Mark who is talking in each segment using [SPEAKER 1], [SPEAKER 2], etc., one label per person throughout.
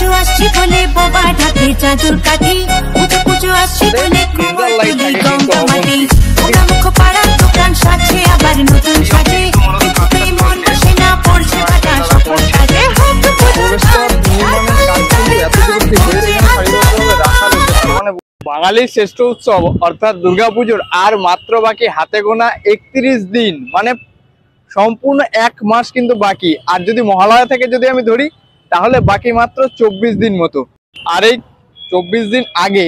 [SPEAKER 1] পুজো আসছে বলে বাবা ঢাকে চাদর কাঠি, পুজো পুজো আসছে বলে কুমার তুলি গঙ্গা মাটি, ওরা মুখ পাড়ার দোকান সাজে আবার নতুন সাজে, কিছুতেই মন বসে না পড়ছে বাটা সকল কাজে, হোক পুজোর
[SPEAKER 2] বাঙালির শ্রেষ্ঠ উৎসব অর্থাৎ দুর্গাপুজোর আর মাত্র বাকি হাতে গোনা 31 দিন, মানে সম্পূর্ণ 1 মাস কিন্তু বাকি। আর যদি মহালয়া থেকে যদি আমি ধরি তাহলে বাকি মাত্র 24 দিন মতো। আর এই 24 দিন আগে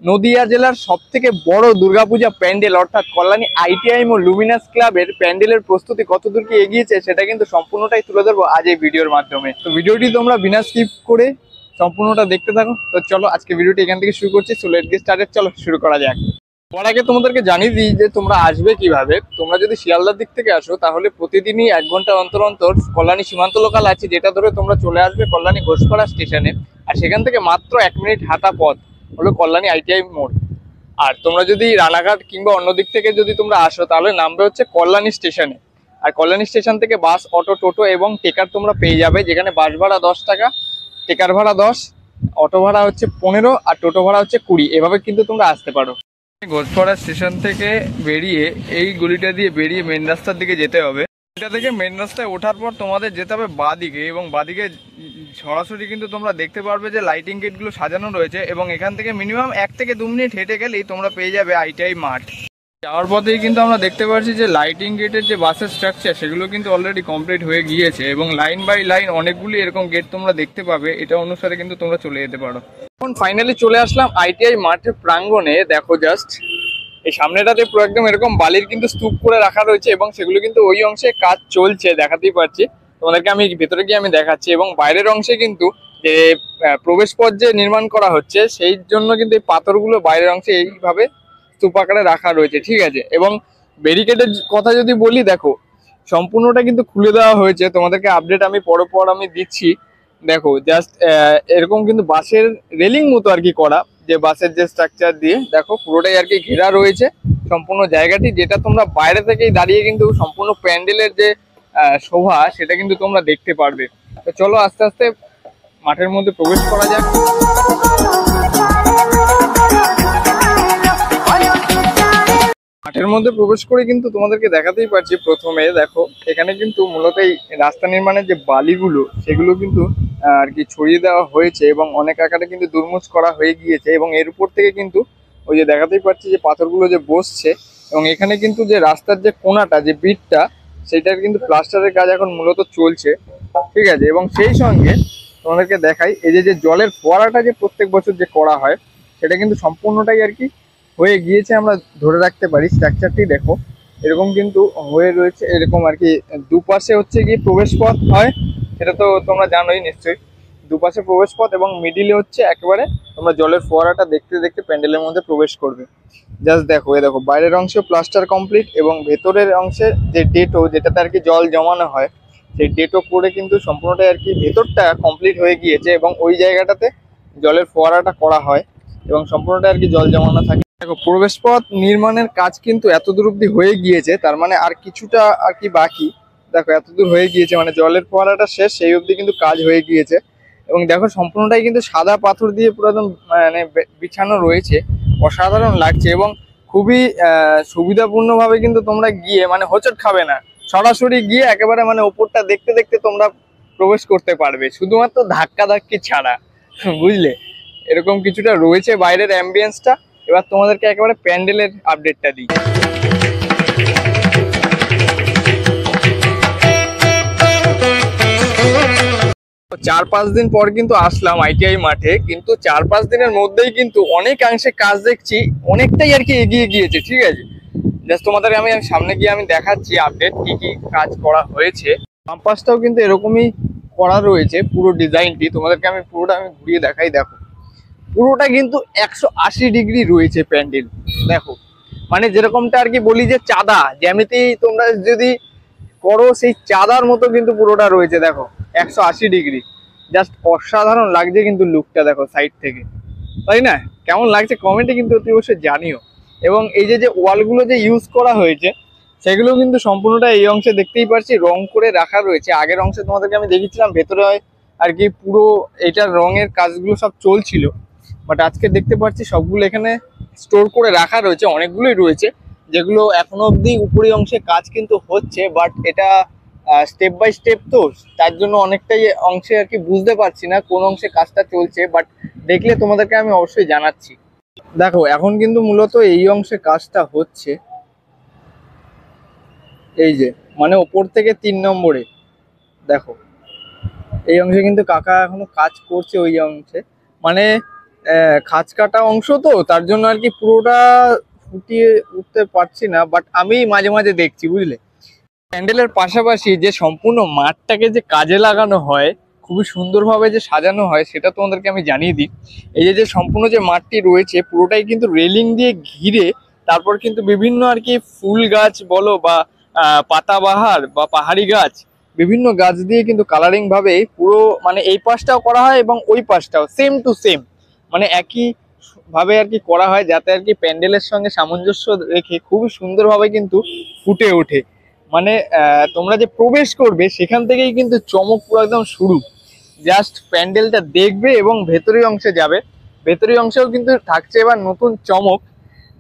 [SPEAKER 2] নদিয়া জেলার সব থেকে বড় দুর্গাপূজা প্যান্ডেল অর্থাৎ কল্যাণী আইটিআইএম ও লুমিনাস ক্লাবের প্যান্ডেলের প্রস্তুতি কতদূর কি এগিয়েছে সেটা কিন্তু সম্পূর্ণটাই তুলে ধরবো আজ এই ভিডিওর মাধ্যমে। তো ভিডিওটি তোমরা বিনা স্কিপ করে সম্পূর্ণটা দেখতে থাকো। তো চলো আজকে ভিডিওটি এখান থেকে শুরু করছি। সো লেটস গেট স্টার্টেড, চলো শুরু করা যাক। পর আগে তোমাদেরকে জানিয়ে দিই যে তোমরা আসবে কিভাবে। তোমরা যদি শিয়ালদার দিক থেকে আসো তাহলে প্রতিদিনই 1 ঘন্টা অন্তর অন্তর কল্যাণী সীমান্ত লোকাল আছে, যেটা ধরে তোমরা চলে আসবে কল্যাণী ঘোষপাড়া স্টেশনে। আর সেখান থেকে মাত্র 1 মিনিট হাঁটা পথ হলো কল্যাণী আইটিআই মোড়। আর তোমরা যদি রানাঘাট কিংবা অন্য দিক থেকে যদি তোমরা আসো তাহলে নামবে হচ্ছে কল্যাণী স্টেশনে। আর কল্যাণী স্টেশন থেকে বাস, অটো, টোটো এবং টেকার তোমরা পেয়ে যাবে, যেখানে বাস ভাড়া 10 টাকা, টেকার ভাড়া 10, অটো ভাড়া হচ্ছে 15 আর টোটো ভাড়া হচ্ছে 20। এভাবে কিন্তু তোমরা আসতে পারো। ঘোষপাড়া স্টেশন থেকে বেরিয়ে এই গলিটা দিয়ে বেরিয়ে মেন রাস্তার দিকে যেতে হবে। এটা থেকে মেন রাস্তায় ওঠার পর তোমাদের যেতে হবে বাঁদিকে, এবং বাঁদিকে সরাসরি কিন্তু তোমরা দেখতে পারবে যে লাইটিং গেটগুলো সাজানো রয়েছে, এবং এখান থেকে মিনিমাম 1 থেকে 2 মিনিট হেঁটে গেলেই তোমরা পেয়ে যাবে আইটিআই মাঠ। যাওয়ার পথেই কিন্তু আমরা দেখতে পাচ্ছি যে লাইটিং গেটের যে বাসের স্ট্রাকচার সেগুলো কিন্তু অলরেডি কমপ্লিট হয়ে গিয়েছে, এবং লাইন বাই লাইন অনেকগুলি এরকম গেট তোমরা দেখতে পাবে। এটা অনুসারে কিন্তু তোমরা চলে যেতে পারো। এখন ফাইনালি চলে আসলাম আইটিআই মাঠের প্রাঙ্গণে। দেখো জাস্ট এই সামনেটাতে পুরো একদম এরকম বালির কিন্তু স্তূপ করে রাখা রয়েছে, এবং সেগুলো কিন্তু ওই অংশে কাজ চলছে, দেখাতেই পাচ্ছি তোমাদেরকে। আমি ভেতরে গিয়ে আমি দেখাচ্ছি। এবং বাইরের অংশে কিন্তু যে প্রবেশ পথ যে নির্মাণ করা হচ্ছে সেই জন্য কিন্তু এই পাথরগুলো বাইরের অংশে এইভাবে স্তূপ আকারে রাখা রয়েছে, ঠিক আছে। এবং ব্যারিকেডের কথা যদি বলি, দেখো সম্পূর্ণটা কিন্তু খুলে দেওয়া হয়েছে। তোমাদেরকে আপডেট আমি পর আমি দিচ্ছি। দেখো জাস্ট এরকম কিন্তু বাসের রেলিং মতো আর কি করা, যে বাসের যে স্ট্রাকচার দিয়ে দেখো পুরোটাই আর কি ঘেরা রয়েছে সম্পূর্ণ জায়গাটি, যেটা তোমরা বাইরে থেকেই দাঁড়িয়ে কিন্তু সম্পূর্ণ প্যান্ডেলের যে শোভা সেটা কিন্তু তোমরা দেখতে পারবে। তো চলো আস্তে আস্তে মাঠের মধ্যে প্রবেশ করা যাক। মাঠের মধ্যে প্রবেশ করে কিন্তু তোমাদেরকে দেখাতেই পারছি, প্রথমে দেখো এখানে কিন্তু মূলত এই রাস্তা নির্মাণের যে বালিগুলো সেগুলো কিন্তু আর কি ছড়িয়ে দেওয়া হয়েছে, এবং অনেক আকারে কিন্তু দুর্মুচ করা হয়ে গিয়েছে। এবং এর উপর থেকে কিন্তু ওই যে দেখাতেই পাচ্ছি যে পাথরগুলো যে বসছে, এবং এখানে কিন্তু যে রাস্তার যে কোনাটা যে বিটটা সেটার কিন্তু প্লাস্টারের কাজ এখন মূলত চলছে, ঠিক আছে। এবং সেই সঙ্গে তোমাদেরকে দেখাই এই যে জলের ফোয়ারাটা যে প্রত্যেক বছর যে করা হয় সেটা কিন্তু সম্পূর্ণটাই আর কি হয়ে গিয়েছে, আমরা ধরে রাখতে পারি। স্ট্রাকচারটি দেখো এরকম কিন্তু হয়ে রয়েছে, এরকম আর কি। দুপাশে হচ্ছে গিয়ে প্রবেশ পথ হয়, সেটা তো তোমরা জানোই নিশ্চয়ই। দুপাশে প্রবেশ পথ এবং মিডিলে হচ্ছে একেবারে তোমরা জলের ফোয়ারাটা দেখতে দেখতে প্যান্ডেলের মধ্যে প্রবেশ করবে। জাস্ট দেখো এ দেখো বাইরের অংশে প্লাস্টার কমপ্লিট, এবং ভেতরের অংশে যে ডেটো যেটাতে আর কি জল জমানো হয় সেই ডেটো করে কিন্তু সম্পূর্ণটাই আর কি ভেতরটা কমপ্লিট হয়ে গিয়েছে, এবং ওই জায়গাটাতে জলের ফোয়ারাটা করা হয় এবং সম্পূর্ণটা আর কি জল জমানো থাকে। দেখো প্রবেশ পথ নির্মাণের কাজ কিন্তু এতদূর অব্দি হয়ে গিয়েছে, তার মানে আর কিছুটা আর কি বাকি। দেখো এতদূর হয়ে গিয়েছে, মানে জলের ফোয়ারাটা শেষ, সেই অবধি কিন্তু কাজ হয়ে গিয়েছে। এবং দেখো সম্পূর্ণটাই কিন্তু সাদা পাথর দিয়ে পুরো একদম মানে বিছানো রয়েছে, অসাধারণ লাগছে। এবং খুবই সুবিধাপূর্ণভাবে কিন্তু তোমরা গিয়ে মানে হোঁচট খাবে না, সরাসরি গিয়ে একেবারে মানে ওপরটা দেখতে দেখতে তোমরা প্রবেশ করতে পারবে, শুধুমাত্র ধাক্কা ধাক্কি ছাড়া, বুঝলে। এরকম কিছুটা রয়েছে বাইরের অ্যাম্বিয়েন্সটা। এবার তোমাদেরকে একেবারে প্যান্ডেলের আপডেটটা দিই। 4-5 দিন পর কিন্তু আসলাম আইটিআই মাঠে, কিন্তু 4-5 দিনের মধ্যেই কিন্তু অনেকাংশে কাজ দেখছি অনেকটাই আর কি এগিয়ে গিয়েছে, ঠিক আছে। জাস্ট তোমাদের আমি সামনে গিয়ে আমি দেখাচ্ছি আপডেট কি কি কাজ করা হয়েছে। ক্যাম্পাসটাও কিন্তু এরকমই করা রয়েছে, পুরো ডিজাইনটি তোমাদেরকে আমি পুরোটা ঘুরিয়ে দেখাই। দেখো পুরোটা কিন্তু 180 ডিগ্রি রয়েছে প্যান্ডেল। দেখো মানে যেরকমটা আর কি বলি যে চাঁদা জ্যামিতি তোমরা যদি করো সেই চাঁদার মতো কিন্তু পুরোটা রয়েছে। দেখো 180 ডিগ্রি, জাস্ট অসাধারণ লাগছে কিন্তু লুকটা। দেখো সাইড থেকে, তাই না? কেমন লাগছে কমেন্টে কিন্তু অতি অবশ্যই জানিও। এবং এই যে ওয়ালগুলো যে ইউজ করা হয়েছে সেগুলো কিন্তু সম্পূর্ণটা এই অংশে দেখতেই পাচ্ছি রং করে রাখা রয়েছে। আগের অংশে তোমাদেরকে আমি দেখিয়েছিলাম ভেতরে আর কি পুরো এটার রঙের কাজগুলো সব চলছিল, বাট আজকে দেখতে পাচ্ছি সবগুলো এখানে স্টোর করে রাখা রয়েছে, অনেকগুলোই রয়েছে যেগুলো এখনো অবধি উপরি অংশে কাজ কিন্তু হচ্ছে, বাট এটা স্টেপ বাই স্টেপ তো, তার জন্য অনেকটাই অংশে আর কি বুঝতে পারছি না কোন অংশে কাজটা চলছে, বাট দেখলে তোমাদেরকে আমি অবশ্যই জানাচ্ছি। দেখো এখন কিন্তু মূলত এই অংশে কাজটা হচ্ছে, এই যে মানে ওপর থেকে 3 নম্বরে দেখো এই অংশে কিন্তু কাকা এখনো কাজ করছে ওই অংশে, মানে খাঁজ কাটা অংশ তো তার জন্য আর কি পুরোটা ফুটিয়ে উঠতে পারছি না, বাট আমি মাঝে মাঝে দেখছি বুঝলে। প্যান্ডেলের পাশাপাশি যে সম্পূর্ণ মাঠটাকে যে কাজে লাগানো হয়, খুবই সুন্দরভাবে যে সাজানো হয় সেটা তোমাদেরকে আমি জানিয়ে দিই। এই যে সম্পূর্ণ যে মাঠটি রয়েছে পুরোটাই কিন্তু রেলিং দিয়ে ঘিরে, তারপর কিন্তু বিভিন্ন আর কি ফুল গাছ বলো বা পাতাবাহার বা পাহাড়ি গাছ, বিভিন্ন গাছ দিয়ে কিন্তু কালারিং ভাবে পুরো মানে এই পাশটাও করা হয় এবং ওই পাশটাও সেম টু সেম, মানে একই ভাবে আর কি করা হয়, যাতে আর কি প্যান্ডেলের সঙ্গে সামঞ্জস্য রেখে খুবই সুন্দরভাবে কিন্তু ফুটে ওঠে। মানে তোমরা যে প্রবেশ করবে সেখান থেকেই কিন্তু চমক পুরো একদম শুরু, জাস্ট প্যান্ডেলটা দেখবে এবং ভেতরের অংশে যাবে, ভেতরের অংশেও কিন্তু থাকছে এবার নতুন চমক,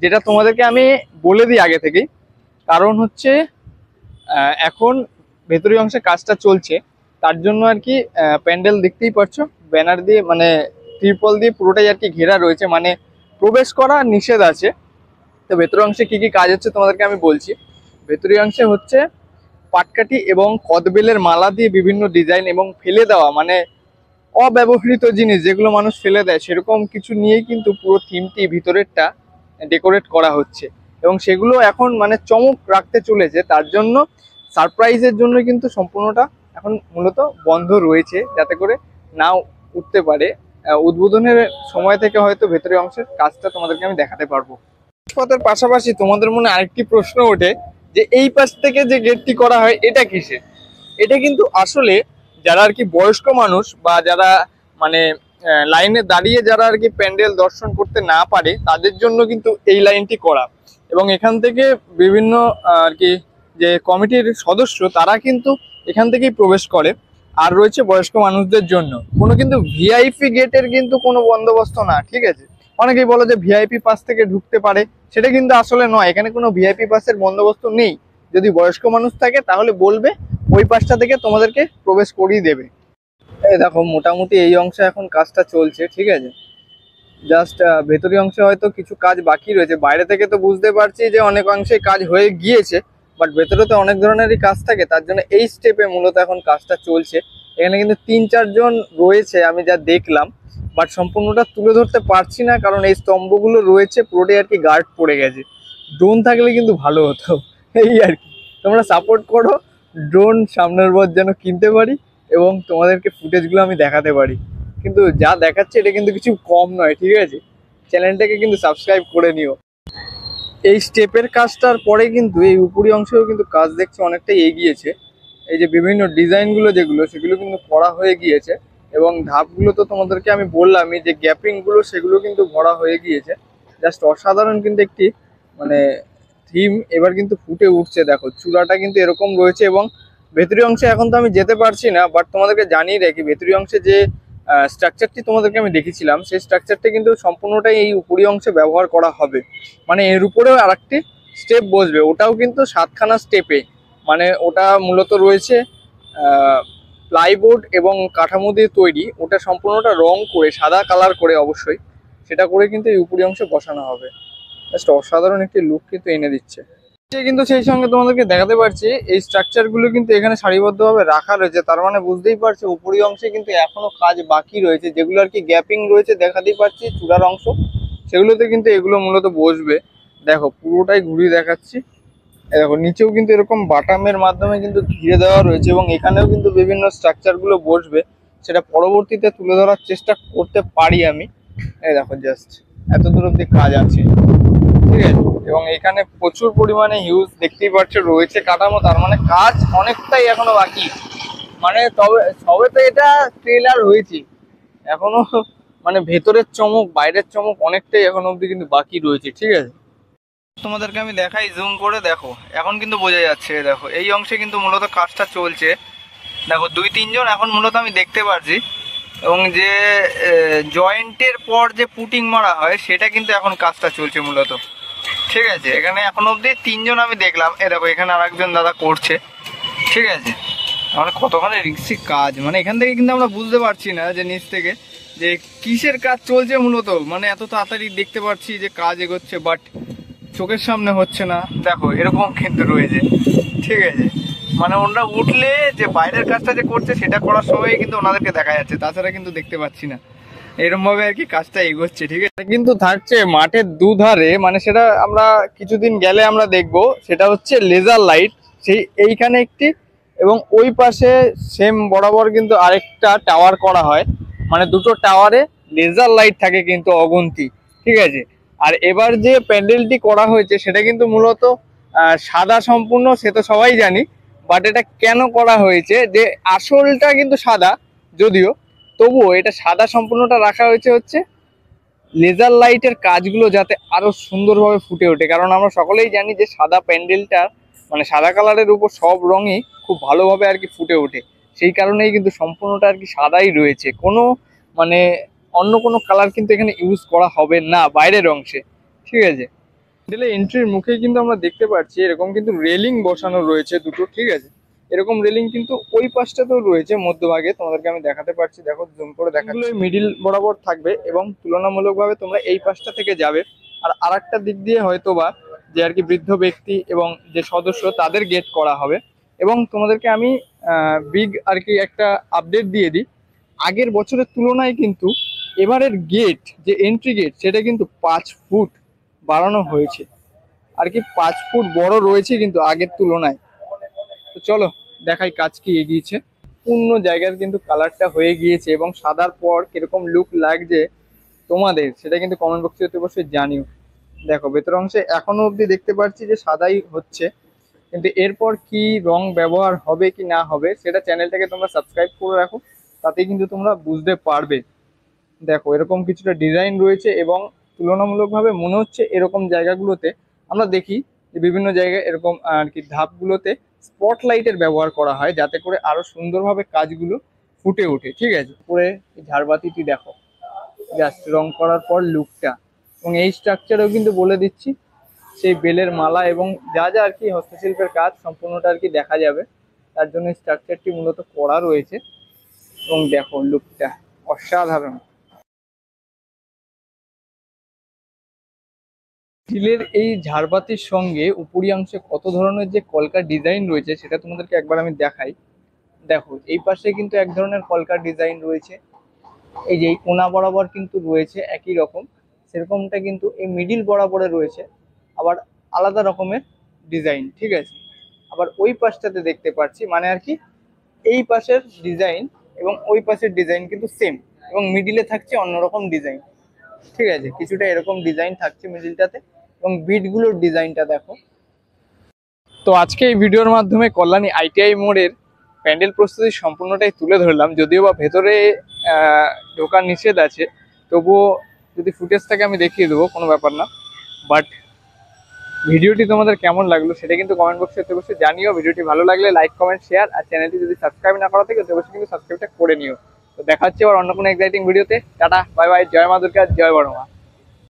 [SPEAKER 2] যেটা তোমাদেরকে আমি বলে দিই আগে থেকেই। কারণ হচ্ছে এখন ভেতরের অংশে কাজটা চলছে, তার জন্য আর কি প্যান্ডেল দেখতেই পাচ্ছ ব্যানার দিয়ে মানে ত্রিপল দিয়ে পুরোটাই আর কি ঘেরা রয়েছে, মানে প্রবেশ করা নিষেধ আছে। তো ভেতরের অংশে কি কি কাজ হচ্ছে তোমাদেরকে আমি বলছি। ভেতরের অংশে হচ্ছে পাটকাঠি এবং কদবেলের মালা দিয়ে বিভিন্ন ডিজাইন এবং ফেলে দেওয়া মানে অব্যবহৃত জিনিস যেগুলো মানুষ ফেলে দেয় সেরকম কিছু নিয়েই কিন্তু পুরো থিমটি ভিতরেরটা ডেকোরেট করা হচ্ছে, এবং সেগুলো এখন মানে চমক রাখতে চলেছে, তার জন্য সারপ্রাইজের জন্য কিন্তু সম্পূর্ণটা এখন মূলত বন্ধ রয়েছে, যাতে করে না উঠতে পারে। উদ্বোধনের সময় থেকে হয়তো ভেতরের অংশের কাজটা তোমাদেরকে আমি দেখাতে পারবো। পথের পাশাপাশি তোমাদের মনে আরেকটি প্রশ্ন ওঠে যে এই পাশ থেকে যে গেটটি করা হয় এটা কিসের। এটা কিন্তু আসলে যারা আর কি বয়স্ক মানুষ বা যারা মানে লাইনে দাঁড়িয়ে যারা আর কি প্যান্ডেল দর্শন করতে না পারে তাদের জন্য কিন্তু এই লাইনটি করা, এবং এখান থেকে বিভিন্ন আর কি যে কমিটির সদস্য তারা কিন্তু এখান থেকেই প্রবেশ করে। আর রয়েছে বয়স্ক মানুষদের জন্য কোনো কিন্তু ভিআইপি গেটের কিন্তু কোনো বন্দোবস্ত না, ঠিক আছে। অনেকেই বলে যে ভিআইপি পাস থেকে ঢুকতে পারে, সেটা কিন্তু আসলে নয়, এখানে কোনো ভিআইপি পাসের বন্দোবস্ত নেই। যদি বয়স্ক মানুষ থাকে তাহলে বলবে, ওই পাশটা থেকে তোমাদেরকে প্রবেশ করিয়ে দেবে। এই দেখো মোটামুটি এই অংশে এখন কাজটা চলছে, ঠিক আছে। জাস্ট ভেতরি অংশে হয়তো কিছু কাজ বাকি রয়েছে, বাইরে থেকে তো বুঝতে পারছি যে অনেক অংশে কাজ হয়ে গিয়েছে, বাট ভেতরে তো অনেক ধরনেরই কাজ থাকে, তার জন্য এই স্টেপে মূলত এখন কাজটা চলছে। এখানে কিন্তু 3-4 জন রয়েছে আমি যা দেখলাম, বাট সম্পূর্ণটা তুলে ধরতে পারছি না কারণ এই স্তম্ভগুলো রয়েছে পুরোটাই আর কি গার্ড পড়ে গেছে। ড্রোন থাকলে কিন্তু ভালো হতো, এই আর কি। তোমরা সাপোর্ট করো, ড্রোন সামনের বার যেন কিনতে পারি এবং তোমাদেরকে ফুটেজগুলো আমি দেখাতে পারি। কিন্তু যা দেখাচ্ছে এটা কিন্তু কিছু কম নয়, ঠিক আছে। চ্যানেলটাকে কিন্তু সাবস্ক্রাইব করে নিও। এই স্টেপের কাজটার পরে কিন্তু এই উপরি অংশেও কিন্তু কাজ দেখছি অনেকটাই এগিয়েছে। এই যে বিভিন্ন ডিজাইনগুলো যেগুলো সেগুলো কিন্তু করা হয়ে গিয়েছে, এবং ধাপগুলো তো তোমাদেরকে আমি বললামই যে গ্যাপিংগুলো সেগুলো কিন্তু ভরা হয়ে গিয়েছে। জাস্ট অসাধারণ কিন্তু একটি মানে থিম এবার কিন্তু ফুটে উঠছে। দেখো চূড়াটা কিন্তু এরকম রয়েছে, এবং ভেতরি অংশে এখন তো আমি যেতে পারছি না, বাট তোমাদেরকে জানিয়ে রাখি ভেতরি অংশে যে স্ট্রাকচারটি তোমাদেরকে আমি দেখেছিলাম সেই স্ট্রাকচারটি কিন্তু সম্পূর্ণটাই এই উপরি অংশে ব্যবহার করা হবে। মানে এর উপরেও আরেকটি স্টেপ বসবে, ওটাও কিন্তু 7খানা স্টেপে, মানে ওটা মূলত রয়েছে প্লাইবোর্ড এবং কাঠামো দিয়ে তৈরি, ওটা সম্পূর্ণটা রং করে সাদা কালার করে অবশ্যই সেটা করে কিন্তু এই উপরি অংশে বসানো হবে। জাস্ট অসাধারণ একটি লুক কিন্তু এনে দিচ্ছে। কিন্তু সেই সঙ্গে তোমাদেরকে দেখাতে পারছি এই স্ট্রাকচারগুলো কিন্তু এখানে সারিবদ্ধভাবে রাখা রয়েছে, তার মানে বুঝতেই পারছো উপরি অংশে কিন্তু এখনো কাজ বাকি রয়েছে, যেগুলো আর কি গ্যাপিং রয়েছে দেখাতেই পারছি চূড়ার অংশ, সেগুলোতে কিন্তু এগুলো মূলত বসবে। দেখো পুরোটাই ঘুরিয়ে দেখাচ্ছি, দেখো নিচেও কিন্তু এরকম বাটামের মাধ্যমে কিন্তু ঘিরে দেওয়া রয়েছে, এবং এখানেও কিন্তু বিভিন্ন স্ট্রাকচারগুলো বসবে, সেটা পরবর্তীতে তুলে ধরার চেষ্টা করতে পারি আমি। এই দেখো জাস্ট এত দূর অব্দি কাজ আছে, ঠিক আছে। এবং এখানে প্রচুর পরিমাণে হিউজ দেখতেই পাচ্ছ রয়েছে কাঠামো, তার মানে কাজ অনেকটাই এখনো বাকি। মানে সবে তো এটা ট্রেলার হয়েছে, এখনো মানে ভেতরের চমক বাইরের চমক অনেকটাই এখনো অব্দি কিন্তু বাকি রয়েছে, ঠিক আছে। তোমাদেরকে আমি দেখাই জুম করে, দেখো এখন কিন্তু বোঝা যাচ্ছে। দেখো এই অংশে কিন্তু মূলত কাজটা চলছে, দেখো 2-3 জন এখন মূলত আমি দেখতে পাচ্ছি, এবং যে জয়েন্টের পর যে পুটিং মারা হয় সেটা কিন্তু এখন কাজটা চলছে মূলত। ঠিক আছে, এখানে এখন অবধি 3 জন আমি দেখলাম। দেখো এখানে আর একজন দাদা করছে। ঠিক আছে, মানে কতখানি রিস্কি কাজ, মানে এখান থেকে কিন্তু আমরা বুঝতে পারছি না যে নিচ থেকে যে কিসের কাজ চলছে মূলত। মানে এত তাড়াতাড়ি দেখতে পাচ্ছি যে কাজ এগোচ্ছে, বাট চোখের সামনে হচ্ছে না। দেখো এরকম কিন্তু রয়েছে। ঠিক আছে, মানে ওনারা উঠলে যে বাইরের কাজটা যে করছে সেটা করার সময় কিন্তু ওনাদেরকে দেখা যাচ্ছে, তাছাড়া কিন্তু দেখতে পাচ্ছি না। এরকম ভাবে আর কি কাজটা এগোচ্ছে। ঠিক আছে, কিন্তু থাকছে মাঠের দুধারে, মানে সেটা আমরা কিছুদিন গেলে আমরা দেখবো। সেটা হচ্ছে লেজার লাইট, সেই এইখানে একটি, এবং ওই পাশে সেম বরাবর কিন্তু আরেকটা টাওয়ার করা হয়। মানে দুটো টাওয়ারে লেজার লাইট থাকে কিন্তু অগুন্তি। ঠিক আছে, আর এবার যে প্যান্ডেলটি করা হয়েছে সেটা কিন্তু মূলত সাদা সম্পূর্ণ, সে তো সবাই জানি। বাট এটা কেন করা হয়েছে, যে আসলটা কিন্তু সাদা যদিও, তবুও এটা সাদা সম্পূর্ণটা রাখা হয়েছে হচ্ছে লেজার লাইটের কাজগুলো যাতে আরো সুন্দরভাবে ফুটে ওঠে। কারণ আমরা সকলেই জানি যে সাদা প্যান্ডেলটা, মানে সাদা কালারের উপর সব রঙই খুব ভালোভাবে আর কি ফুটে ওঠে। সেই কারণেই কিন্তু সম্পূর্ণটা আর কি সাদাই রয়েছে, কোনো মানে অন্য কোনো কালার কিন্তু এখানে ইউজ করা হবে না বাইরের অংশে। ঠিক আছে, প্যান্ডেলের এন্ট্রির মুখে কিন্তু আমরা দেখতে পাচ্ছি এরকম কিন্তু রেলিং বসানো রয়েছে দুটো। ঠিক আছে, এরকম রেলিং কিন্তু ওই পাশটাতেও রয়েছে মধ্যভাগে, তোমাদেরকে আমি দেখাতে পারছি। দেখো জুম করে দেখাচ্ছি, মিডিল বরাবর থাকবে এবং তুলনামূলকভাবে তোমরা এই পাশটা থেকে যাবে। আর আরেকটা দিক দিয়ে হয়তো বা যে আর কি বৃদ্ধ ব্যক্তি এবং যে সদস্য তাদের গেট করা হবে। এবং তোমাদেরকে আমি বিগ আর কি একটা আপডেট দিয়ে দিই, আগের বছরের তুলনায় কিন্তু এবারের গেট, যে এন্ট্রি গেট, সেটা কিন্তু 5 ফুট বাড়ানো হয়েছে আর কি, 5 ফুট বড় রয়েছে কিন্তু আগের তুলনায়। তো চলো দেখাই কাজ কি এগিয়েছে। পূর্ণ জায়গার কিন্তু কালারটা হয়ে গিয়েছে, এবং সাদার পর কিরকম লুক লাগছে তোমাদের সেটা কিন্তু কমেন্ট বক্সে অবশ্যই জানিও। দেখো ভেতর অংশে এখনো অবধি দেখতে পাচ্ছি যে সাদাই হচ্ছে, কিন্তু এরপর কি রং ব্যবহার হবে কি না হবে সেটা চ্যানেলটাকে তোমরা সাবস্ক্রাইব করে রাখো, তাতেই কিন্তু তোমরা বুঝতে পারবে। দেখো এরকম কিছুটা ডিজাইন রয়েছে, এবং তুলনামূলকভাবে মনে হচ্ছে এরকম জায়গাগুলোতে আমরা দেখি যে বিভিন্ন জায়গায় এরকম আর কি ধাপগুলোতে স্পটলাইটের ব্যবহার করা হয়, যাতে করে আরো সুন্দরভাবে কাজগুলো ফুটে ওঠে। ঠিক আছে, পুরো এই ঝাড়বাতিটি দেখো জাস্ট রং করার পর লুকটা, এবং এই স্ট্রাকচারেও কিন্তু বলে দিচ্ছি সেই বেলের মালা এবং যা যা আর কি হস্তশিল্পের কাজ সম্পূর্ণটা আর কি দেখা যাবে। তার জন্য স্ট্রাকচারটি মূলত করা রয়েছে, এবং দেখো লুকটা অসাধারণ। স্টিলের এই ঝাড়বাতির সঙ্গে উপরি অংশে কত ধরনের যে কলকার ডিজাইন রয়েছে সেটা তোমাদেরকে একবার আমি দেখাই। দেখো এই পাশে কিন্তু এক ধরনের কলকার ডিজাইন রয়েছে, এই যে এই কোনা বরাবর কিন্তু রয়েছে একই রকম, সেরকমটা কিন্তু এই মিডিল বরাবরে রয়েছে আবার আলাদা রকমের ডিজাইন। ঠিক আছে, আবার ওই পাশটাতে দেখতে পাচ্ছি মানে আর কি এই পাশের ডিজাইন এবং ওই পাশের ডিজাইন কিন্তু সেম, এবং মিডিলে থাকছে অন্যরকম ডিজাইন। ঠিক আছে, কিছুটা এরকম ডিজাইন থাকছে মিডিলটাতে, এবং বিটগুলোর ডিজাইনটা দেখো। তো আজকে এই ভিডিওর মাধ্যমে কল্যাণী ITI মোড়ের প্যান্ডেল প্রস্তুতি সম্পূর্ণটাই তুলে ধরলাম। যদিও বা ভেতরে ঢোকার নিষেধ আছে, তবুও যদি ফুটেজটাকে আমি দেখিয়ে দেবো, কোনো ব্যাপার না। বাট ভিডিওটি তোমাদের কেমন লাগলো সেটা কিন্তু কমেন্ট বক্সে অবশ্যই জানিও। ভিডিওটি ভালো লাগলে লাইক, কমেন্ট, শেয়ার, আর চ্যানেলটি যদি সাবস্ক্রাইব না করা থাকে অবশ্যই কিন্তু সাবস্ক্রাইবটা করে নিও। তো দেখা হচ্ছে আবার অন্য কোনো এক্সাইটিং ভিডিওতে। টাটা, বাই বাই, জয় মা দুর্গা, জয় বড় মা।